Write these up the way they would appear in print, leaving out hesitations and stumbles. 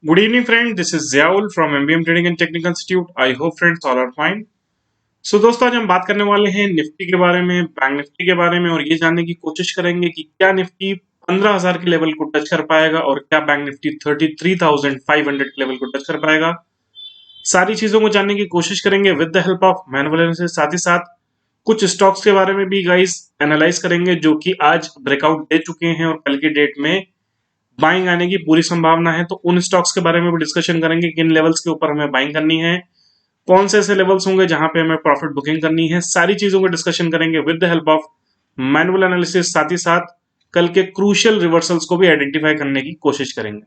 Good evening, friends. This is Ziaul from MBM Trading and Technical Institute. I hope friends all are fine. So दोस्तों आज हम बात करने वाले हैं निफ्टी के बारे में, बैंक निफ्टी के बारे में और ये जानने की कोशिश करेंगे कि क्या निफ्टी 15,000 के लेवल को टच कर पाएगा और क्या बैंक निफ्टी 33,500 के लेवल को टच कर पाएगा। सारी चीजों को जानने की कोशिश करेंगे with the help of manual analysis. साथ ही साथ कुछ स्टॉक्स के बारे में भी गाइस एनालाइज करेंगे जो कि आज ब्रेकआउट दे चुके हैं और कल की डेट में बाइंग आने की पूरी संभावना है। तो उन स्टॉक्स के बारे में भी डिस्कशन करेंगे किन लेवल्स के ऊपर हमें बाइंग करनी है, कौन से ऐसे लेवल्स होंगे जहां पे हमें प्रॉफिट बुकिंग करनी है। सारी चीजों को डिस्कशन करेंगे with the help of manual analysis. साथ ही साथ कल के क्रूशियल रिवर्सल्स को भी आइडेंटिफाई करने की कोशिश करेंगे।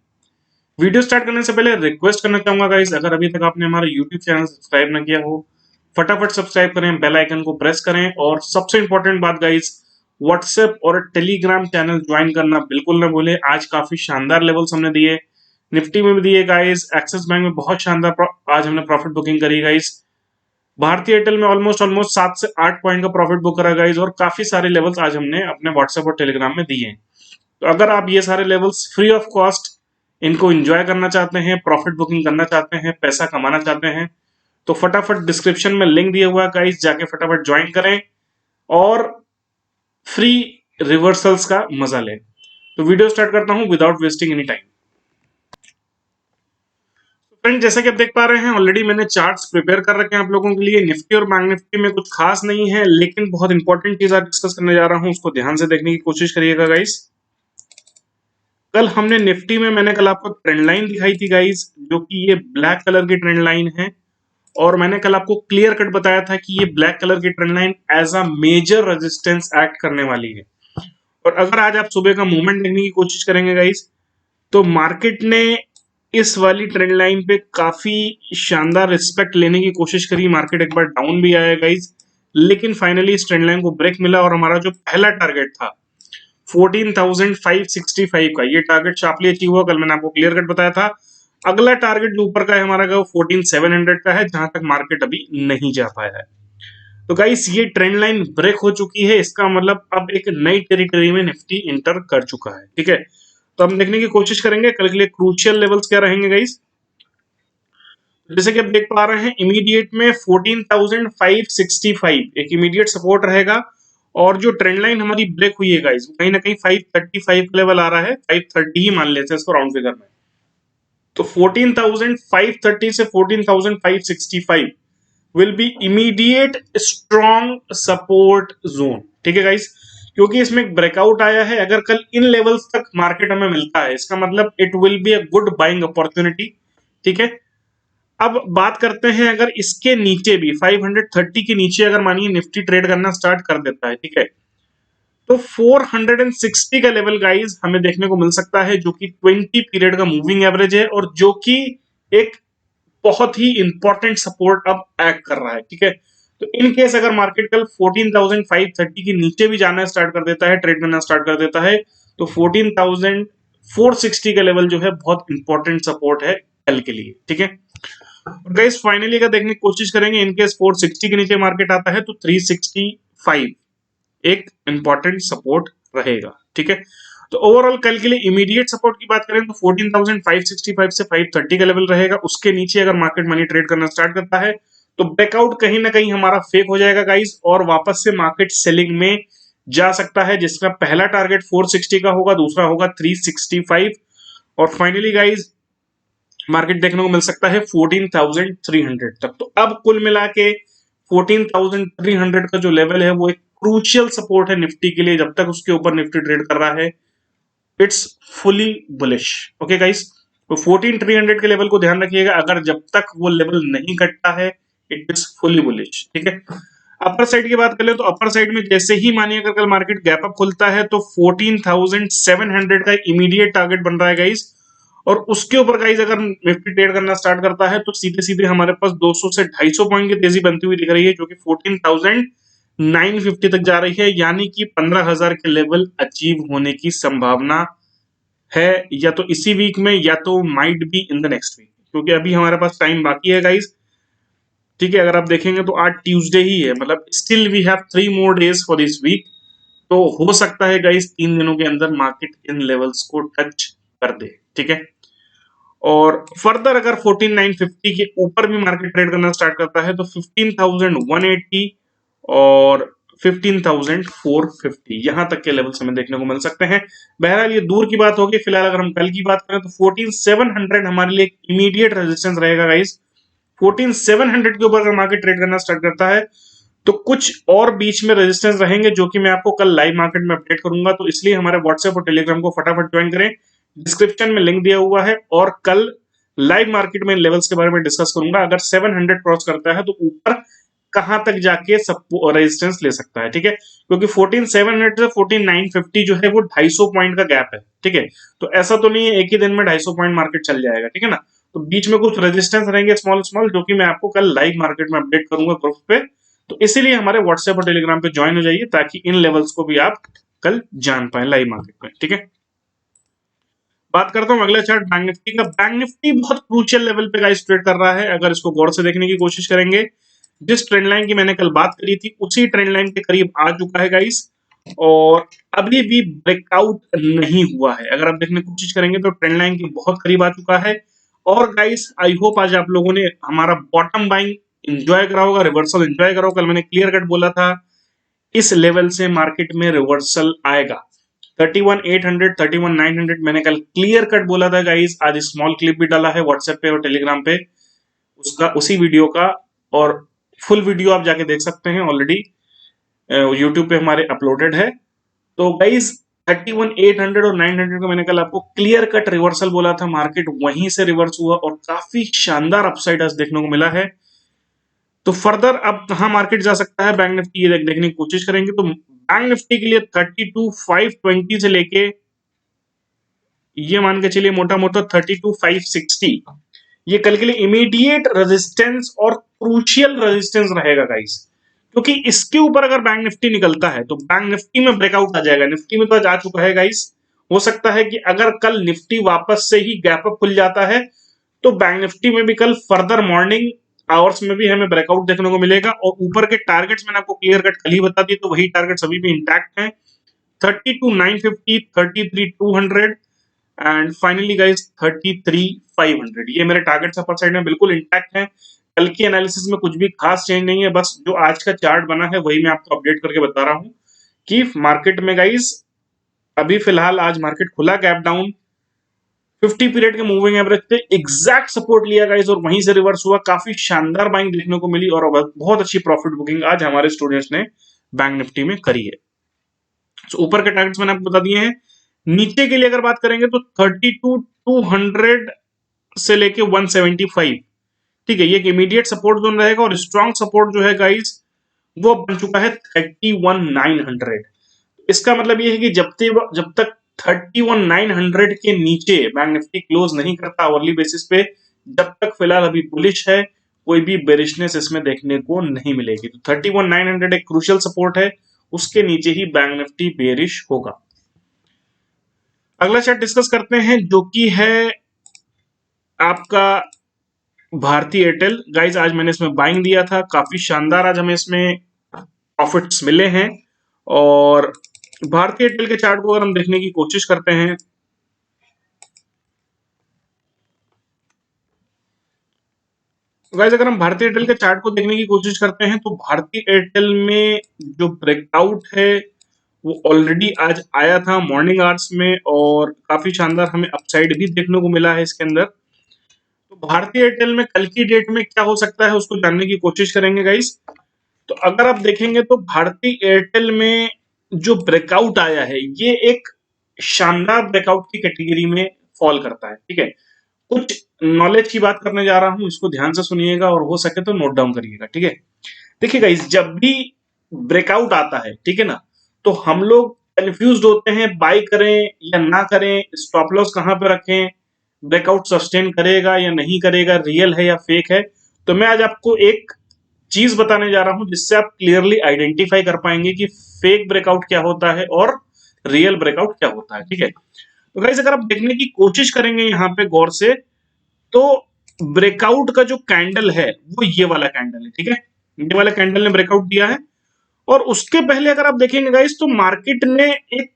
वीडियो स्टार्ट करने से पहले रिक्वेस्ट करना चाहूंगा गाइस, अगर अभी तक आपने हमारा यूट्यूब चैनल सब्सक्राइब ना किया हो, फटाफट सब्सक्राइब करें, बेल आइकन को प्रेस करें और सबसे इंपॉर्टेंट बात गाइस, व्हाट्सएप और टेलीग्राम चैनल ज्वाइन करना बिल्कुल ना भूलें। आज काफी शानदार लेवल्स हमने दिए, निफ्टी में भी दिए गाइस, एक्सिस बैंक में बहुत शानदार आज हमने प्रॉफिट बुकिंग करी गाइस, भारतीय एयरटेल में ऑलमोस्ट 7 से 8 पॉइंट का प्रॉफिट बुक करा गाइस और काफी सारे लेवल्स आज हमने अपने व्हाट्सएप और टेलीग्राम में दिए। तो अगर आप ये सारे लेवल्स फ्री ऑफ कॉस्ट इनको एंजॉय करना चाहते हैं, प्रॉफिट बुकिंग करना चाहते हैं, पैसा कमाना चाहते हैं, तो फटाफट डिस्क्रिप्शन में लिंक दिया हुआ है गाइस, जाके फटाफट ज्वाइन करें और फ्री रिवर्सल्स का मजा लें। तो वीडियो स्टार्ट करता हूं without wasting any time. Friend जैसा कि आप देख पा रहे हैं, ऑलरेडी मैंने चार्ट्स प्रिपेयर कर रखे हैं आप लोगों के लिए। निफ्टी और बैंक निफ्टी में कुछ खास नहीं है, लेकिन बहुत इंपॉर्टेंट चीज आज डिस्कस करने जा रहा हूं, उसको ध्यान से देखने की कोशिश करिएगा गाइस। कल हमने निफ्टी में मैंने कल आपको ट्रेंड लाइन दिखाई थी गाइस, जो कि ये ब्लैक कलर की ट्रेंड लाइन है और मैंने कल आपको क्लियर कट बताया था कि ये ब्लैक कलर की trend line as a major resistance act करने वाली है। और अगर आज आप सुबह का मूवमेंट देखने की कोशिश करेंगे गाइस, तो मार्केट ने इस वाली ट्रेंड लाइन पे काफी शानदार रिस्पेक्ट लेने की कोशिश करी। मार्केट एक बार डाउन भी आया गाइस, लेकिन फाइनली इस ट्रेंड लाइन को ब्रेक मिला और हमारा जो पहला टारगेट था 14,565 का, ये टारगेट शार्पली अचीव हुआ। कल मैंने आपको क्लियर कट बताया था अगला टारगेट जो ऊपर का है हमारा वो 14,700 का है, जहां तक मार्केट अभी नहीं जा पाया है। तो गाइस ये ट्रेंड लाइन ब्रेक हो चुकी है, इसका मतलब अब एक नई टेरिटरी में निफ्टी इंटर कर चुका है। ठीक है, तो हम देखने की कोशिश करेंगे कल के लिए क्रूशियल लेवल्स क्या रहेंगे गाइस। जैसे कि आप देख पा रहे हैं, इमीडिएट में 14,565 एक इमीडिएट सपोर्ट रहेगा और जो ट्रेंड लाइन हमारी ब्रेक हुई है गाइस, कहीं ना कहीं 535 का लेवल आ रहा है, 530 ही मान लेते हैं इसको राउंड फिगर में। तो 14,530 से 14,565 will be immediate strong support zone. ठीक है गाइस, क्योंकि इसमें एक ब्रेकआउट आया है, अगर कल इन लेवल्स तक मार्केट हमें मिलता है, इसका मतलब it will be a good buying opportunity. ठीक है, अब बात करते हैं अगर इसके नीचे भी 530 के नीचे अगर मानिए निफ्टी ट्रेड करना स्टार्ट कर देता है, ठीक है, तो 460 का लेवल गाइस हमें देखने को मिल सकता है, जो कि 20 पीरियड का मूविंग एवरेज है और जो कि एक बहुत ही इंपॉर्टेंट सपोर्ट अब एक्ट कर रहा है। ठीक है, तो इन केस अगर मार्केट कल 14,530 के नीचे भी जाना स्टार्ट कर देता है, ट्रेड करना स्टार्ट कर देता है, तो 14,460 का लेवल जो है बहुत इंपॉर्टेंट सपोर्ट है कल के लिए। ठीक है, गाइस फाइनली अगर देखने की कोशिश करेंगे, इनकेस 460 के नीचे मार्केट आता है तो 365 एक इंपॉर्टेंट सपोर्ट रहेगा। ठीक है, तो ओवरऑल कल के लिए इमीडिएट सपोर्ट की बात करें तो 14,565 से 530 का लेवल रहेगा। उसके नीचे अगर मार्केट मनी ट्रेड करना स्टार्ट करता है तो ब्रेकआउट कहीं ना कहीं हमारा फेक हो जाएगा गाइस और वापस से मार्केट सेलिंग में जा सकता है, जिसका पहला टारगेट 460 का होगा, दूसरा होगा 365 और फाइनली गाइस मार्केट देखने को मिल सकता है 14,300 तक। तो अब कुल मिला के 14,300 का जो लेवल है वो एक क्रूशियल सपोर्ट है निफ्टी के लिए। जब तक उसके ऊपर निफ्टी ट्रेड कर रहा है, it's fully bullish. Okay guys, तो 14,300 के लेवल को ध्यान रखिएगा, अगर जब तक वो लेवल नहीं कटता है इट इज फुली बुलिश। ठीक है, अपर साइड की बात कर ले तो अपर साइड में जैसे ही मानिए अगर कल मार्केट गैप अप खुलता है तो 14,700 का इमीडिएट टारगेट बन रहा है गाइस और उसके ऊपर गाइस अगर निफ्टी ट्रेड करना स्टार्ट करता है तो सीधे सीधे हमारे पास 200 से 250 पॉइंट की तेजी बनती हुई दिख रही है, जो कि 14,950 तक जा रही है, यानी कि 15,000 के लेवल अचीव होने की संभावना है, या तो इसी वीक में या तो might be in the next week, क्योंकि अभी हमारे पास टाइम बाकी है गाइस। ठीक है, अगर आप देखेंगे तो आज ट्यूसडे ही है, मतलब still we have 3 more days for this week. तो हो सकता है गाइस 3 दिनों के अंदर मार्केट इन लेवल्स को टच कर दे। ठीक है, और फर्दर अगर 14,950 के ऊपर भी मार्केट ट्रेड करना स्टार्ट करता है तो 15,180 और 15,450 यहां तक के लेवल्स हमें देखने को मिल सकते हैं। बहरहाल ये दूर की बात होगी। फिलहाल अगर हम कल की बात करें तो 14,700 हमारे लिए इमीडिएट रेजिस्टेंस रहेगा गाइस। 14,700 के ऊपर अगर मार्केट ट्रेड करना स्टार्ट करता है तो कुछ और बीच में रेजिस्टेंस रहेंगे जो कि मैं आपको कल लाइव मार्केट में अपडेट करूंगा। तो इसलिए हमारे व्हाट्सएप और टेलीग्राम को फटाफट ज्वाइन करें। डिस्क्रिप्शन में लिंक दिया हुआ है और कल लाइव मार्केट में लेवल्स के बारे में डिस्कस करूंगा। अगर 700 क्रॉस करता है तो ऊपर कहां तक जाके सब रेजिस्टेंस ले सकता है, ठीक है। क्योंकि 14,700 से 14,950 जो है वो 250 पॉइंट का गैप है, ठीक है। तो ऐसा तो नहीं है एक ही दिन में 250 पॉइंट मार्केट चल जाएगा, ठीक है ना। तो बीच में कुछ रेजिस्टेंस रहेंगे स्मॉल स्मॉल, जो कि मैं आपको कल लाइव मार्केट में अपडेट करूंगा ग्रुप पे। तो इसीलिए हमारे व्हाट्सएप और टेलीग्राम पे ज्वाइन हो जाइए ताकि इन लेवल्स को भी आप कल जान पाए लाइव मार्केट में, ठीक है। बात करता हूं अगला चार्ट बैंक निफ्टी का। बैंक निफ्टी बहुत क्रूशियल लेवल पे गाइस ट्रेड कर रहा है। अगर इसको गौर से देखने की कोशिश करेंगे, जिस ट्रेंड लाइन की मैंने कल बात करी थी उसी ट्रेंड लाइन के करीब आ चुका है गाइस, और अभी भी ब्रेकआउट नहीं हुआ है। अगर आप देखने की कोशिश करेंगे तो ट्रेंड लाइन के बहुत करीब आ चुका है। और गाइस आई होप आज आप लोगों ने हमारा बॉटम बाइंग एंजॉय करा होगा, रिवर्सल एंजॉय करा होगा। कल मैंने क्लियर कट बोला था इस लेवल से मार्केट में रिवर्सल आएगा। 31,800 31,900 मैंने कल क्लियर कट बोला था गाइस। आज स्मॉल क्लिप भी डाला है व्हाट्सएप पे और टेलीग्राम पे उसका, उसी वीडियो का, और फुल वीडियो आप जाके देख सकते हैं। ऑलरेडी यूट्यूब पे हमारे अपलोडेड है। तो गाइस 31,800 और 900 को मैंने कल आपको क्लियर कट रिवर्सल बोला था। मार्केट वहीं से रिवर्स हुआ और काफी शानदार अपसाइड आज देखने को मिला है। तो फर्दर अब कहां मार्केट जा सकता है बैंक निफ्टी, ये देखने की कोशिश करेंगे तो बैंक निफ्टी के लिए 32,520 से लेके ये मान के चलिए मोटा मोटा 32,560 ये कल के लिए इमीडिएट रेजिस्टेंस और क्रूशियल रेजिस्टेंस रहेगा गाइस। क्योंकि इसके ऊपर अगर बैंक निफ्टी निकलता है तो बैंक निफ्टी में ब्रेकआउट आ जाएगा। निफ्टी में तो आज आ चुका है गाइस। हो सकता है कि अगर कल निफ्टी वापस से ही गैप अप खुल जाता है तो बैंक निफ्टी में भी कल फर्दर मॉर्निंग आवर्स में भी हमें ब्रेकआउट देखने को मिलेगा। और ऊपर के टारगेट्स मैंने आपको क्लियर कट कल ही बता दिए, तो वही टारगेट्स अभी भी इंटैक्ट हैं। 32,950, 33,200 एंड फाइनली गाइस 33,500 ये मेरे टारगेट्स अपर साइड में बिल्कुल इंटैक्ट हैं। कल की एनालिसिस में कुछ भी खास चेंज नहीं है, बस जो आज का चार्ट बना है वही मैं आपको अपडेट करके बता रहा हूं कि मार्केट में गाइस अभी फिलहाल आज मार्केट खुला गैप डाउन 50 पीरियड के मूविंग एवरेज पे एग्जैक्ट सपोर्ट लिया गाइस और वहीं से रिवर्स हुआ। काफी शानदार बाइंग देखने को मिली और बहुत अच्छी प्रॉफिट बुकिंग आज हमारे स्टूडेंट्स ने बैंक निफ्टी में करी है। तो ऊपर के टारगेट्स मैंने आपको बता दिए हैं। नीचे के लिए अगर बात करेंगे तो 32,200 से लेके 175, ठीक है, ये एक इमीडिएट सपोर्ट जोन रहेगा। और स्ट्रॉन्ग सपोर्ट जो है गाइस वो बन चुका है 31,900। इसका मतलब ये है कि जब तक 31,900 के नीचे बैंक निफ्टी क्लोज नहीं करता आवरली बेसिस पे, जब तक फिलहाल अभी बुलिश है, कोई भी बेरिशनेस इसमें देखने को नहीं मिलेगी। तो 31,900 एक क्रूशियल सपोर्ट है, उसके नीचे ही बैंक निफ्टी बेरिश होगा। अगला चार्ट डिस्कस करते हैं जो कि है आपका भारती एयरटेल। गाइज आज मैंने इसमें बाइंग दिया था, काफी शानदार आज हमें इसमें प्रॉफिट्स मिले हैं। और भारती एयरटेल के चार्ट को अगर हम देखने की कोशिश करते हैं गाइज, अगर हम भारती एयरटेल के चार्ट को देखने की कोशिश करते हैं तो भारती एयरटेल में जो ब्रेकआउट है वो ऑलरेडी आज आया था मॉर्निंग आवर्स में और काफी शानदार हमें अपसाइड भी देखने को मिला है इसके अंदर। तो भारतीय एयरटेल में कल की डेट में क्या हो सकता है उसको जानने की कोशिश करेंगे गाइस। तो अगर आप देखेंगे तो भारतीय एयरटेल में जो ब्रेकआउट आया है ये एक शानदार ब्रेकआउट की कैटेगरी में फॉल करता है, ठीक है। कुछ नॉलेज की बात करने जा रहा हूं, इसको ध्यान से सुनिएगा और हो सके तो नोट डाउन करिएगा, ठीक है। देखिए गाइस, जब भी ब्रेकआउट आता है, ठीक है ना, तो हम लोग कंफ्यूज होते हैं बाय करें या ना करें, स्टॉप लॉस कहां पे रखें, ब्रेकआउट सस्टेन करेगा या नहीं करेगा, रियल है या फेक है। तो मैं आज आपको एक चीज बताने जा रहा हूं जिससे आप क्लियरली आइडेंटिफाई कर पाएंगे कि फेक ब्रेकआउट क्या होता है और रियल ब्रेकआउट क्या होता है, ठीक है। तो गाइस अगर आप देखने की कोशिश करेंगे यहाँ पे गौर से, तो ब्रेकआउट का जो कैंडल है वो ये वाला कैंडल है, ठीक है। ये वाला कैंडल ने ब्रेकआउट दिया है और उसके पहले अगर आप देखेंगे गाइस तो मार्केट ने एक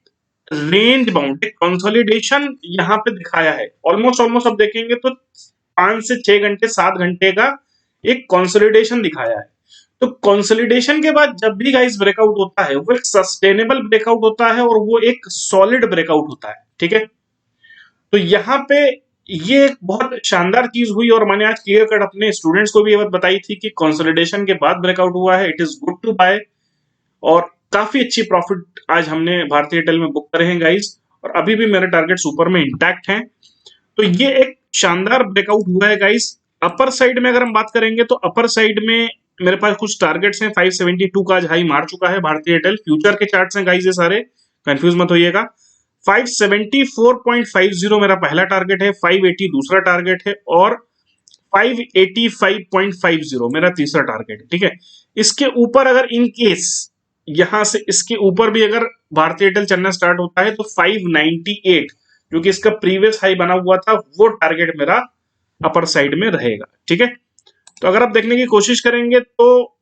रेंज बाउंड कंसोलिडेशन यहाँ पे दिखाया है। ऑलमोस्ट ऑलमोस्ट अब देखेंगे तो 5 से 6 घंटे 7 घंटे का एक कंसोलिडेशन दिखाया है। तो कंसोलिडेशन के बाद जब भी गाइस ब्रेकआउट होता है वो एक सस्टेनेबल ब्रेकआउट होता है और वो एक सॉलिड ब्रेकआउट होता है। ठीक है, तो यहाँ पे ये एक बहुत शानदार चीज हुई और मैंने आज क्लियर कट अपने स्टूडेंट्स को भी ये बात बताई थी कि कंसोलिडेशन के बाद ब्रेकआउट हुआ है, it is good to buy. और काफी अच्छी प्रॉफिट आज हमने भारतीय एयरटेल में बुक करे हैं गाइस, और अभी भी मेरे टारगेट ऊपर में इंटैक्ट हैं। तो ये एक शानदार ब्रेकआउट हुआ है गाइस। अपर साइड में अगर हम बात करेंगे तो अपर साइड में मेरे पास कुछ टारगेट्स हैं। 572 का आज हाई मार चुका है भारतीय एयरटेल। फ्यूचर के चार्ट्स हैं गाइस ये सारे, कंफ्यूज मत होइएगा। 574.50 मेरा पहला टारगेट है, 580 दूसरा टारगेट है और 585.50 मेरा तीसरा टारगेट है। ठीक है, इसके ऊपर अगर इन केस यहां से इसके ऊपर भी अगर भारतीय एयरटेल चलना स्टार्ट होता है तो 598 जो कि इसका प्रीवियस हाई बना हुआ था वो टारगेट मेरा अपर साइड में रहेगा। ठीक है, तो अगर आप देखने की कोशिश करेंगे तो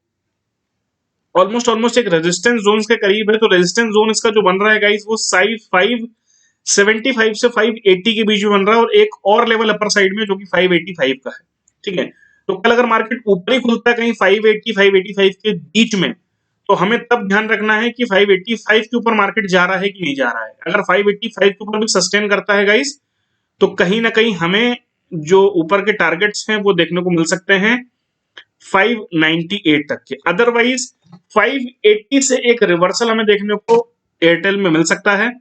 ऑलमोस्ट ऑलमोस्ट एक रेजिस्टेंस जोन के करीब है। तो रेजिस्टेंस जोन इसका जो बन रहा है गाइस वो 575 से 580 के बीच में बन रहा है और एक और लेवल अपर साइड में जो कि 585 का है। ठीक है, तो कल अगर मार्केट ऊपर ही खुलता है कहीं 580 585 के बीच में तो हमें तब ध्यान रखना है कि 585 के ऊपर मार्केट जा रहा है कि नहीं जा रहा है। अगर 585 के ऊपर भी सस्टेन करता है गाइस तो कहीं ना कहीं हमें जो ऊपर के टारगेट्स हैं वो देखने को मिल सकते हैं 598 तक के। अदरवाइज 580 से एक रिवर्सल हमें देखने को एयरटेल में मिल सकता है।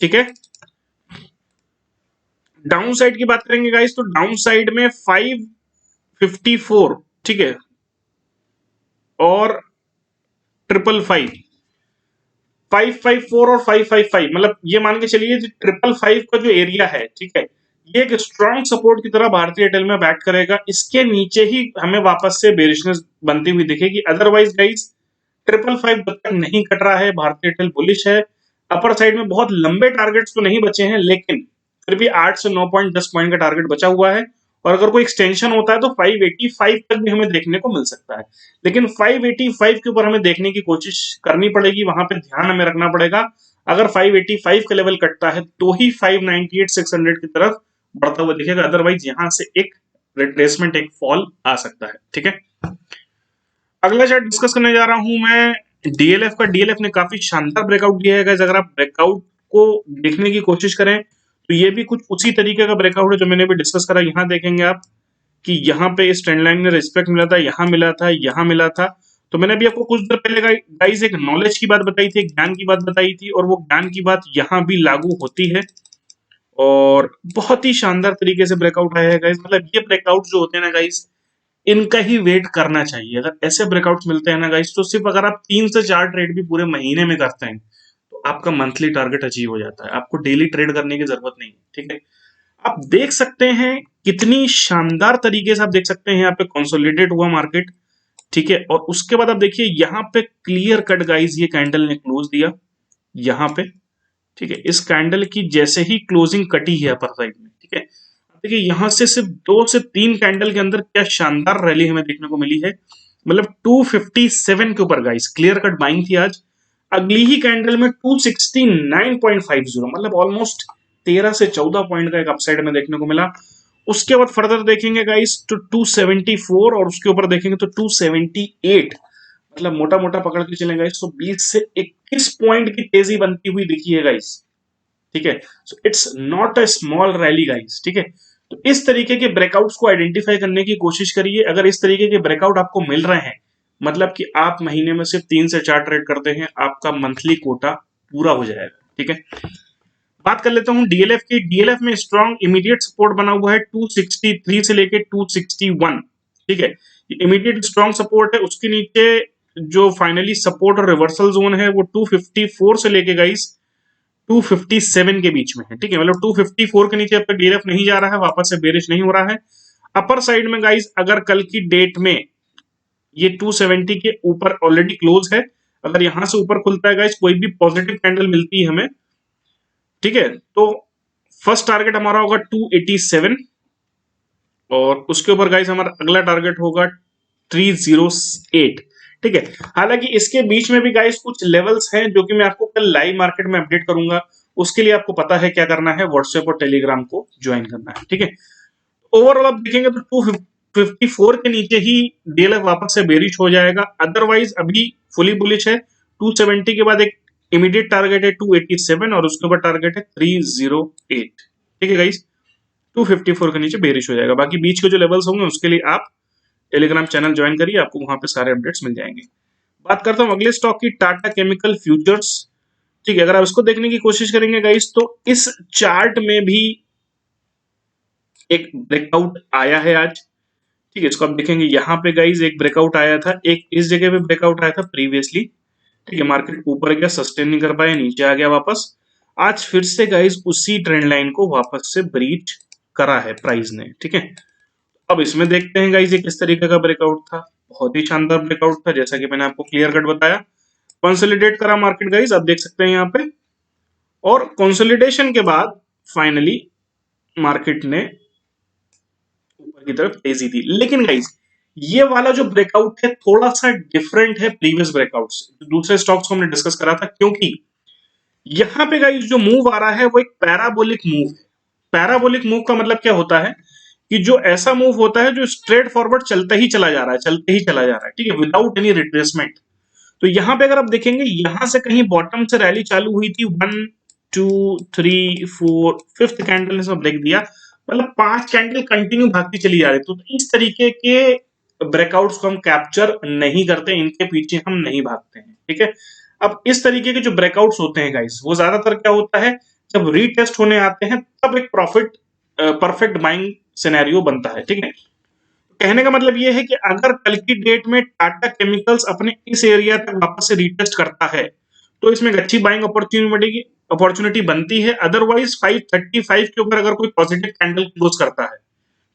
ठीक है, डाउन साइड की बात करेंगे गाइस तो डाउन साइड में 554, ठीक है, और 555, 554 और 555 मतलब ये मान के चलिए 555 का जो एरिया है, ठीक है, ये एक स्ट्रॉन्ग सपोर्ट की तरह भारतीय एयरटेल में बैट करेगा। इसके नीचे ही हमें वापस से बेरिशनेस बनती हुई दिखेगी। अदरवाइज गाइस 555 जब तक नहीं कट रहा है भारतीय एयरटेल बुलिश है। अपर साइड में बहुत लंबे टारगेट्स तो नहीं बचे हैं लेकिन फिर भी 8 से 9 पॉइंट 10 पॉइंट का टारगेट बचा हुआ है और अगर कोई एक्सटेंशन होता है तो 585 तक भी हमें देखने को मिल सकता है। लेकिन 585 के ऊपर हमें देखने की कोशिश करनी पड़ेगी, वहां पे ध्यान हमें रखना पड़ेगा। अगर 585 का लेवल कटता है तो ही 598 600 की तरफ बढ़ता हुआ दिखेगा, अदरवाइज यहां से एक रिट्रेसमेंट, एक फॉल आ सकता है। ठीक है, अगला चार्ट डिस्कस करने जा रहा हूं मैं डीएलएफ का। डीएलएफ ने काफी शानदार ब्रेकआउट दिया है गाइस। अगर आप ब्रेकआउट को देखने की कोशिश करें तो ये भी कुछ उसी तरीके का ब्रेकआउट है जो मैंने भी डिस्कस करा। यहाँ देखेंगे आप कि यहाँ पे इस ट्रेंड लाइन में रिस्पेक्ट मिला था, यहाँ मिला था, यहाँ मिला था। तो मैंने भी आपको कुछ देर पहले गाइस एक नॉलेज की बात बताई थी, एक ज्ञान की बात बताई थी और वो ज्ञान की बात यहाँ भी लागू होती है और बहुत ही शानदार तरीके से ब्रेकआउट आया है गाइस। मतलब ये ब्रेकआउट जो होते हैं ना गाइस, इनका ही वेट करना चाहिए। अगर ऐसे ब्रेकआउट्स मिलते हैं ना गाइस तो सिर्फ अगर आप 3 से 4 ट्रेड भी पूरे महीने में करते हैं तो आपका मंथली टारगेट अचीव हो जाता है। आपको डेली ट्रेड करने की जरूरत नहीं है। ठीक है, आप देख सकते हैं कितनी शानदार तरीके से आप देख सकते हैं यहाँ पे कंसोलिडेट हुआ मार्केट। ठीक है, और उसके बाद आप देखिए यहाँ पे क्लियर कट गाइस ये कैंडल ने क्लोज दिया यहाँ पे। ठीक है, इस कैंडल की जैसे ही क्लोजिंग कटी है अपर साइड में, ठीक है, देखिए यहां से सिर्फ 2 से 3 कैंडल के अंदर क्या शानदार रैली हमें देखने को मिली है। मतलब 257 के ऊपर गाइस क्लियर कट बाइंग थी आज। अगली ही कैंडल में 269.50 मतलब ऑलमोस्ट 13 से 14 पॉइंट का एक अपसाइड में देखने को मिला। उसके बाद फर्दर देखेंगे गाइस तो 274 और उसके ऊपर देखेंगे तो 278, मतलब मोटा मोटा पकड़ के चले गाइस तो 20 से 21 पॉइंट की तेजी बनती हुई दिखी है गाइस। ठीक है, so it's not a small rally guys. ठीक है, तो इस तरीके के ब्रेकआउट्स को आइडेंटिफाई करने की कोशिश करिए। अगर इस तरीके के ब्रेकआउट आपको मिल रहे हैं मतलब कि आप महीने में सिर्फ 3 से 4 ट्रेड करते हैं, आपका मंथली कोटा पूरा हो जाएगा। ठीक है, बात कर लेता हूं डीएलएफ की। डीएलएफ में स्ट्रॉन्ग इमीडिएट सपोर्ट बना हुआ है 263 से लेके 261। ठीक है, ये इमीडिएट स्ट्रॉन्ग सपोर्ट है। उसके नीचे जो फाइनली सपोर्ट और रिवर्सल जोन है वो 254 से लेके गाइस 257 के बीच में है। ठीक है, मतलब 254 के नीचे अब तक डीएलएफ नहीं जा रहा है, वापस से बेरिश नहीं हो रहा है। अपर साइड में गाइस अगर कल की डेट में ये 270 के ऊपर ऑलरेडी क्लोज है, अगर यहां से ऊपर खुलता है गाइस कोई भी पॉजिटिव कैंडल मिलती है हमें, ठीक है, तो फर्स्ट टारगेट हमारा होगा 287 और उसके ऊपर गाइस हमारा अगला टारगेट होगा 308। ठीक है, हालांकि इसके बीच में भी गाइस कुछ लेवल्स हैं जो कि मैं आपको कल लाइव मार्केट में अपडेट करूंगा। उसके लिए आपको पता है क्या करना है, व्हाट्सएप और टेलीग्राम को ज्वाइन करना है, ठीक है। ओवरऑल आप देखेंगे तो 254 के नीचे ही डीएलएफ वापस से बेरिश हो जाएगा, अदरवाइज अभी फुली बुलिश है। 270 के बाद एक इमीडिएट टारगेट है 287 और उसके ऊपर टारगेट है 308, ठीक है गाइस। 254 के नीचे बेरिश हो जाएगा। बाकी बीच के जो लेवल्स होंगे उसके लिए आप टेलीग्राम चैनल ज्वाइन करिए, आपको वहां पे सारे अपडेट्स मिल जाएंगे। बात करता हूं अगले स्टॉक की, टाटा केमिकल फ्यूचर्स, ठीक है। अगर आप इसको देखने की कोशिश करेंगे गाइस तो इस चार्ट में भी एक ब्रेकआउट आया है आज, ठीक है। इसको आप देखेंगे यहाँ पे गाइस एक ब्रेकआउट आया था, एक इस जगह पे ब्रेकआउट आया था प्रीवियसली, ठीक है। मार्केट ऊपर गया, सस्टेन नहीं कर पाया, नीचे आ गया वापस। आज फिर से गाइस उसी ट्रेंड लाइन को वापस से ब्रीच करा है प्राइस ने, ठीक है। अब इसमें देखते हैं गाइस ये किस तरीके का ब्रेकआउट था। बहुत ही शानदार ब्रेकआउट था, जैसा कि मैंने आपको क्लियर कट बताया। कंसोलिडेट करा मार्केट गाइस, आप देख सकते हैं यहाँ पे, और कंसोलिडेशन के बाद फाइनली मार्केट ने ऊपर की तरफ तेजी थी। लेकिन गाइस ये वाला जो ब्रेकआउट है थोड़ा सा डिफरेंट है प्रीवियस ब्रेकआउट से, दूसरे स्टॉक्स को हमने डिस्कस करा था, क्योंकि यहां पे गाइस जो मूव आ रहा है वो एक पैराबोलिक मूव है। पैराबोलिक मूव का मतलब क्या होता है कि जो ऐसा मूव होता है जो स्ट्रेट फॉरवर्ड चलते ही चला जा रहा है, चलते ही चला जा रहा है, ठीक है, विदाउट एनी रिट्रेसमेंट। तो यहां पे अगर आप देखेंगे यहां से कहीं बॉटम से रैली चालू हुई थी, 1 2 3 4 5th कैंडल ने ब्रेक दिया, मतलब 5 कैंडल कंटिन्यू भागती चली जा रही। तो इस तरीके के ब्रेकआउट्स को हम कैप्चर नहीं करते, इनके पीछे हम नहीं भागते हैं, ठीक है। अब इस तरीके के जो ब्रेकआउट्स होते हैं गाइस वो ज्यादातर क्या होता है, जब रीटेस्ट होने आते हैं तब एक प्रॉफिट परफेक्ट बाइंग सिनेरियो बनता है, ठीक है। कहने का मतलब ये है कि अगर कल की डेट में टाटा केमिकल्स अपने इस एरिया तक वापस से रीटेस्ट करता है तो इसमें एक अच्छी बाइंग अपॉर्चुनिटी बनती है। अदरवाइज 535 के ऊपर अगर कोई पॉजिटिव कैंडल क्लोज करता है,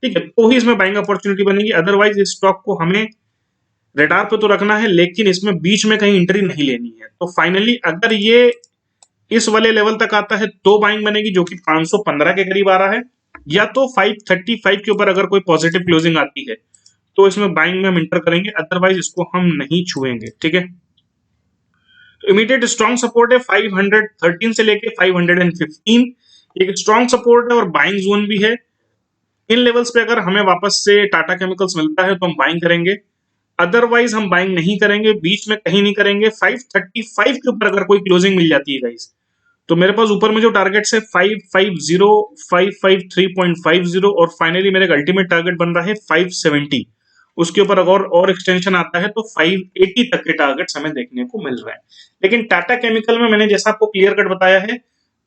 ठीक है, तो ही इसमें बाइंग अपॉर्चुनिटी बनेगी। अदरवाइज इस स्टॉक को हमें रेडार पे तो रखना है, लेकिन इसमें बीच में कहीं एंट्री नहीं लेनी है। तो फाइनली अगर ये इस वाले लेवल तक आता है तो बाइंग बनेगी, जो कि 515 के करीब आ रहा है, या तो 535 के ऊपर अगर कोई पॉजिटिव क्लोजिंग आती है तो इसमें बाइंग में हम इंटर करेंगे, अदरवाइज इसको हम नहीं छुएंगे, ठीक है। तो इमीडिएट स्ट्रॉन्ग सपोर्ट है 513 से लेके 515, एक स्ट्रॉन्ग सपोर्ट है और बाइंग जोन भी है। इन लेवल्स पे अगर हमें वापस से टाटा केमिकल्स मिलता है तो हम बाइंग करेंगे, अदरवाइज हम बाइंग नहीं करेंगे, बीच में कहीं नहीं करेंगे। 535 के ऊपर अगर कोई क्लोजिंग मिल जाती है गाइस तो मेरे पास ऊपर में जो टारगेट्स है 550, 553.50 और फाइनली मेरे अल्टीमेट टारगेट बन रहा है 570। उसके ऊपर अगर और एक्सटेंशन आता है तो 580 तक के टारगेट्स हमें देखने को मिल रहे हैं। लेकिन टाटा केमिकल में मैंने जैसा आपको क्लियर कट बताया है,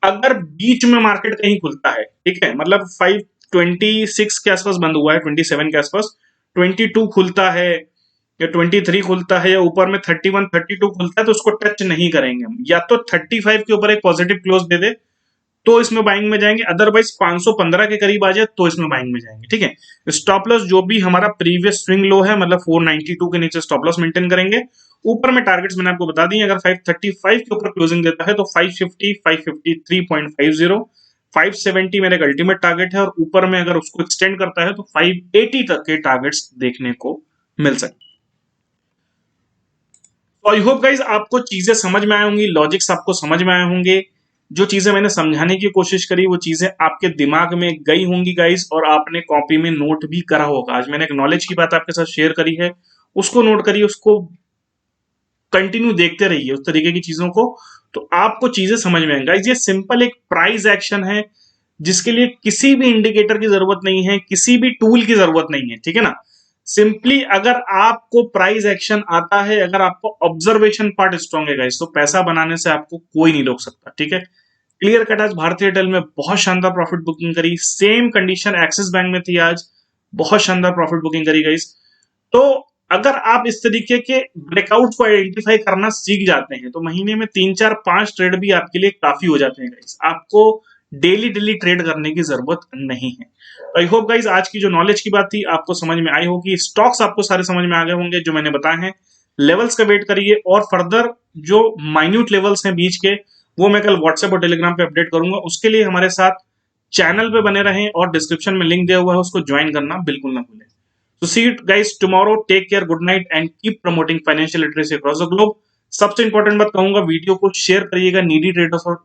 अगर बीच में मार्केट कहीं खुलता है, ठीक है, मतलब 526 के आसपास बंद हुआ है, 27 के आसपास, 22 खुलता है या 23 खुलता है या ऊपर में 31 32 खुलता है तो उसको टच नहीं करेंगे हम। या तो 35 के ऊपर एक पॉजिटिव क्लोज दे दे तो इसमें बाइंग में जाएंगे, अदरवाइज 515 के करीब आ जाए तो इसमें बाइंग में जाएंगे, ठीक है। स्टॉप लॉस जो भी हमारा प्रीवियस स्विंग लो है, मतलब 492 के नीचे स्टॉप लॉस मेंटेन करेंगे। ऊपर में टारगेट्स मैंने आपको बता दिए, अगर 535 के ऊपर क्लोजिंग देता है तो 550, 553.50, 570 मेरे अल्टीमेट टारगेट है, और ऊपर में अगर उसको एक्सटेंड करता है तो 580 तक के टारगेट्स देखने को मिल सकते। आई होप गाइज आपको चीजें समझ में आए होंगी, लॉजिक्स आपको समझ में आए होंगे। जो चीजें मैंने समझाने की कोशिश करी वो चीजें आपके दिमाग में गई होंगी गाइज, और आपने कॉपी में नोट भी करा होगा। आज मैंने एक नॉलेज की बात आपके साथ शेयर करी है, उसको नोट करिए, उसको कंटिन्यू देखते रहिए उस तरीके की चीजों को, तो आपको चीजें समझ में आएंगी। गाइज ये सिंपल एक प्राइस एक्शन है जिसके लिए किसी भी इंडिकेटर की जरूरत नहीं है, किसी भी टूल की जरूरत नहीं है, ठीक है ना। सिंपली अगर आपको प्राइस एक्शन आता है, अगर आपको ऑब्जर्वेशन पार्ट स्ट्रांग है गाइस, तो पैसा बनाने से आपको कोई नहीं रोक सकता, ठीक है। क्लियर कट आज भारतीय एयरटेल में बहुत शानदार प्रॉफिट बुकिंग करी, सेम कंडीशन एक्सिस बैंक में थी, आज बहुत शानदार प्रॉफिट बुकिंग करी गाइस। तो अगर आप इस तरीके के ब्रेकआउट को आइडेंटिफाई करना सीख जाते हैं तो महीने में 3 4 5 ट्रेड भी आपके लिए काफी हो जाते हैं गाइस, आपको डेली डेली ट्रेड करने की जरूरत नहीं है। तो आई होप गाइस आज की जो नॉलेज की बात थी आपको समझ में आई होगी, स्टॉक्स आपको सारे समझ में आ गए होंगे जो मैंने बताए हैं। लेवल्स का वेट करिए, और फर्दर जो माइन्यूट लेवल्स हैं बीच के वो मैं कल व्हाट्सएप और टेलीग्राम पे अपडेट करूंगा। उसके लिए हमारे साथ चैनल पे बने रहें, और डिस्क्रिप्शन में लिंक दिया हुआ है, उसको ज्वाइन करना बिल्कुल ना भूलें। So see you guys tomorrow. Take care, good night and keep promoting financial literacy across the globe. सबसे इंपॉर्टेंट बात कहूंगा, वीडियो को शेयर करिएगा नीडी ट्रेडर्स और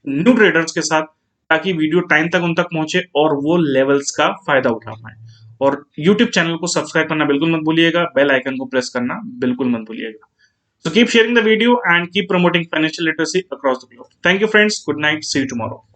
न्यू ट्रेडर्स के साथ, ताकि वीडियो टाइम तक उन तक पहुंचे और वो लेवल्स का फायदा उठा पाए। और यूट्यूब चैनल को सब्सक्राइब करना बिल्कुल मत भूलिएगा, बेल आइकन को प्रेस करना बिल्कुल मत भूलिएगा। So keep sharing the video and keep promoting financial literacy across the globe. Thank you friends. Good night. See you tomorrow.